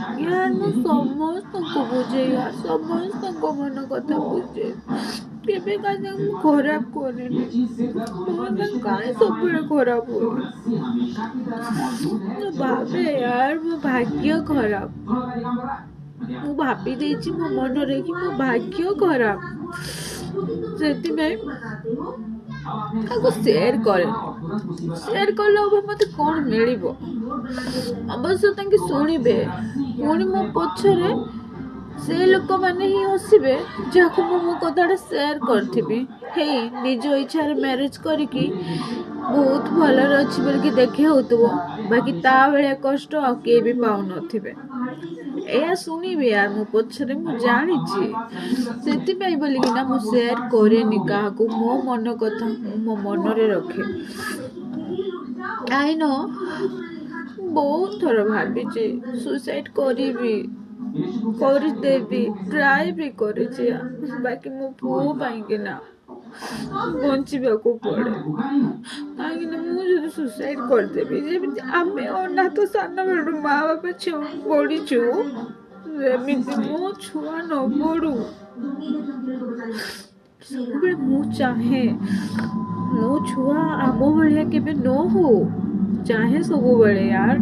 यार ମୁଁ ସମସ୍ତଙ୍କୁ ବୁଝେ यार ସମସ୍ତଙ୍କ ମନ କଥା ବୁଝେ କେବେ କାହା ମୁଁ ଖରାପ କରେନି ମୋ କାହିଁ ସବୁବେଳେ ଖରାପ ହୁଏ ମୁଁ ଭାବେ यार ମୋ ଭାଗ୍ୟ ଖରାପ ମୁଁ ଭାବି ଦେଇଛି ମୋ ମନରେ କି ମୋ ଭାଗ୍ୟ ଖରାପ ସେଥିପାଇଁ ତାକୁ ସେୟାର କରେନି ସେୟାର କଲେ ହବ ମତେ କଣ ମିଳିବ ଅବଶ୍ୟ ତାଙ୍କେ ଶୁଣିବେ ପୁଣି ମୋ ପଛରେ ସେ ଲୋକମାନେ ହିଁ ହସିବେ ଯାହାକୁ ମୁଁ ମୋ କଥାଟା ସେୟାର କରିଥିବି ହେଇ ନିଜ ଇଚ୍ଛାରେ ମ୍ୟାରେଜ କରିକି ବହୁତ ଭଲରେ ଅଛି ବୋଲିକି ଦେଖି ହଉଥିବ ବାକି ତା ଭଳିଆ କଷ୍ଟ ଆଉ କେହି ବି ପାଉନଥିବେ ଏହା ଶୁଣିବି ୟାର ମୋ ପଛରେ ମୁଁ ଜାଣିଛି ସେଥିପାଇଁ ବୋଲିକିନା ମୁଁ ସେୟାର କରେନି କାହାକୁ ମୋ ମନ କଥା ମୁଁ ମୋ ମନରେ ରଖେ ଆଇ ନ ବହୁତ ଥର ଭାବିଛି ସୁସାଇଡ କରିବି କରିଦେବି ଟ୍ରାଏ ବି କରିଛି ବାକି ମୋ ପୁଅ ପାଇଁକି ନା ବଞ୍ଚିବାକୁ ପଡେ କାହିଁକିନା ମୁଁ ଯଦି ସୁସାଇଡ କରିଦେବି ଯେମିତି ଆମେ ଅନାଥ ସାନ ବେଳୁ ମା ବାପା ଛୁଆ ପଢିଛୁ ସେମିତି ମୋ ଛୁଆ ନ ପଡୁ ସବୁବେଳେ ମୁଁ ଚାହେଁ ମୋ ଛୁଆ ଆମ ଭଳିଆ କେବେ ନ ହଉ ଚାହେଁ ସବୁବେଳେ यार